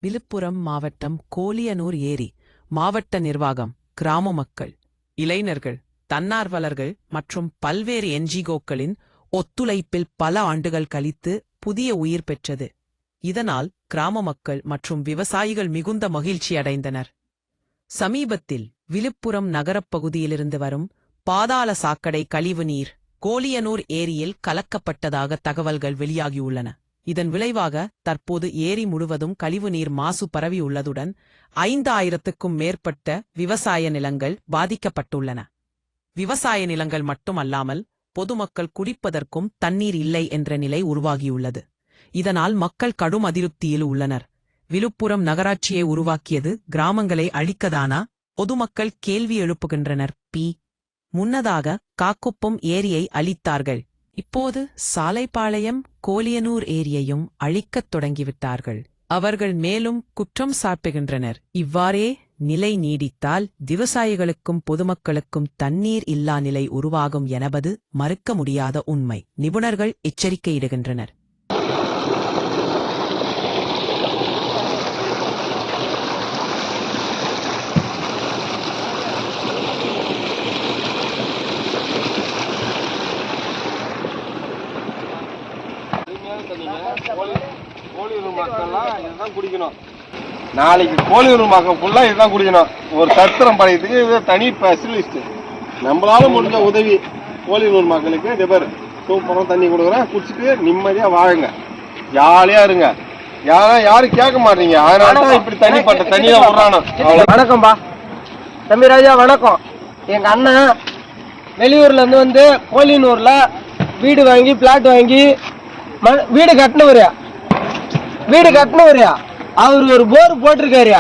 விழுப்புரம் மாவட்டம் கோலியனூர் ஏரி மாவட்ட நிர்வாகம், கிராம மக்கள், இளைஞர்கள், தன்னார்வலர்கள் மற்றும் பல்வேறு என்ஜிஓக்களின் ஒத்துழைப்பில் பல ஆண்டுகள் கழித்து புதிய உயிர் பெற்றது. இதனால் கிராம மக்கள் மற்றும் விவசாயிகள் மிகுந்த மகிழ்ச்சியடைந்தனர். சமீபத்தில் விழுப்புரம் நகரப் பகுதியிலிருந்து வரும் பாதாள சாக்கடை கழிவுநீர் கோலியனூர் ஏரியில் கலக்கப்பட்டதாக தகவல்கள் வெளியாகியுள்ளன. இதன் விளைவாக தற்போது ஏரி முழுவதும் கழிவுநீர் மாசு பரவியுள்ளதுடன் 5000க்கும் மேற்பட்ட விவசாய நிலங்கள் பாதிக்கப்பட்டுள்ளன. விவசாய நிலங்கள் மட்டுமல்லாமல் பொதுமக்கள் குடிப்பதற்கும் தண்ணீர் இல்லை என்ற நிலை உருவாகியுள்ளது. இதனால் மக்கள் கடும் அதிருப்தியில் உள்ளனர். விழுப்புரம் நகராட்சியை உருவாக்கியது கிராமங்களை அழிக்கதானா? பொதுமக்கள் கேள்வி எழுப்புகின்றனர். முன்னதாக காக்குப்பம் ஏரியை அழித்தார்கள். இப்போது சாலைப்பாளையம், கோலியனூர் ஏரியையும் அழிக்கத் தொடங்கிவிட்டார்கள். அவர்கள் மேலும் குற்றம் சாட்டுகின்றனர். இவ்வாறே நிலை நீடித்தால் விவசாயிகளுக்கும் பொதுமக்களுக்கும் தண்ணீர் இல்லா நிலை உருவாகும் என்பது மறுக்க முடியாத உண்மை. நிபுணர்கள் எச்சரிக்கையிடுகின்றனர். கோலியூர் மக்கள்லாம் இதுதான் குடிக்கணும். நாளைக்கு கோலியூர் மக்கள் ஃபுல்லா இதுதான் குடிக்கணும். ஒரு சத்திரம் படையத்துக்கு இது தனி ஸ்பெஷலிஸ்ட். நம்மளால முடிஞ்ச உதவி கோலியூர் மக்களுக்கு இது பேர் சூப்பராக தண்ணி கொடுக்குறேன். குடிச்சிட்டு நிம்மதியா வாழுங்க, ஜாலியா இருங்க. யாரும் கேட்க மாட்டீங்க. அதனால இப்படி தண்ணிப்பட்ட தண்ணி தான் விடுறானோ. வணக்கம்பா தம்பி ராஜா, வணக்கம். எங்க அண்ணன் வெளியூர்ல இருந்து வந்து கோலியனூர்ல வீடு வாங்கி பிளாட் வாங்கி வீடு கட்டினவரியா அவர் ஒரு போர் போட்டிருக்காருயா.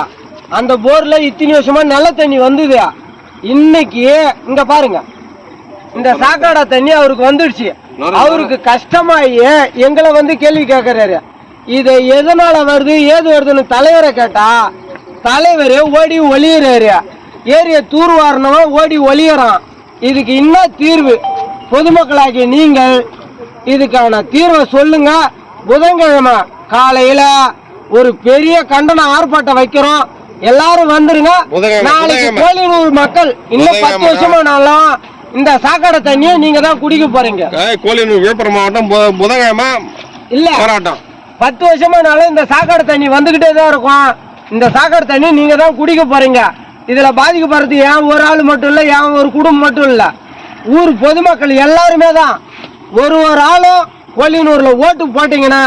அந்த போர்ல இத்தனை வருஷமா நல்ல தண்ணி வந்ததுயா. இன்னைக்கு இங்க பாருங்க, இந்த சாக்காடா தண்ணி அவருக்கு வந்துடுச்சு. அவருக்கு கஷ்டமாயி எங்களை வந்து கேள்வி கேட்கறாரு. இதை எதனால வருது ஏது வருதுன்னு தலைவரை கேட்டா தலைவரே ஓடி ஒளியறாரு. ஏரிய தூர்வாரணவன் ஓடி ஒளியறான். இதுக்கு என்ன தீர்வு? பொதுமக்களாகிய நீங்கள் இதுக்கான தீர்வை சொல்லுங்க. புதன்கிழமை காலையில ஒரு பெரிய கண்டன ஆர்ப்பாட்டம் வைக்கிறோம். எல்லாரும் வந்துருங்க. நாளைக்கு கோலியனூர் மக்கள் இன்னும் 10 வருஷமானாலும் இந்த சாக்கடை தண்ணியை நீங்க தான் குடிக்க போறீங்க. கோலியனூர் விழுப்புரம் மாவட்டம் புதன்கிழமை இல்ல போராட்டம். 10 வருஷமானாலும் இந்த சாக்கடை தண்ணி வந்துகிட்டே தான் இருக்கும். இந்த சாக்கடை தண்ணி நீங்க தான் குடிக்க போறீங்க. இதுல பாதிக்கப்படுறது ஏன் ஒரு ஆள் மட்டும் இல்ல, ஏன் ஒரு குடும்பம் மட்டும் இல்ல, ஊர் பொதுமக்கள் எல்லாருமே தான். ஒரு ஆளும் கோலியனூர்ல ஓட்டு போட்டீங்கன்னா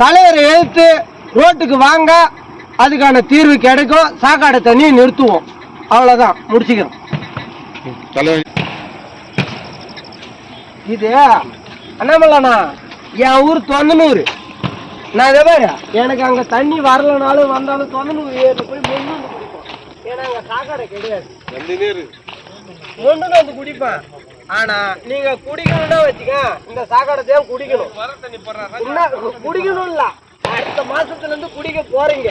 தலைவரை எழுத்து ரோட்டுக்கு வாங்க, அதுக்கான தீர்வு கிடைக்கும். சாக்காடை தண்ணி நிறுத்துவோம். அவ்வளவுதான், முடிச்சுக்கிறோம். இது அண்ணாமலைண்ணா, என் ஊர் தொந்தனூர். நான் இதை பாரு, எனக்கு அங்க தண்ணி வரலனாலும் வந்தாலும் தொந்தனூர் ஏறி போய் மொண்டு வந்து குடிப்போம். ஏன்னா அங்க சாக்கடை கிடையாது. மொண்டு வந்து குடிப்பேன். ஆனா நீங்க குடிக்கணும்னா வச்சுக்க, இந்த சாக்கடைத்தையும் குடிக்கணும். குடிக்கணும் இல்ல, அடுத்த மாசத்துல இருந்து குடிக்க போறீங்க.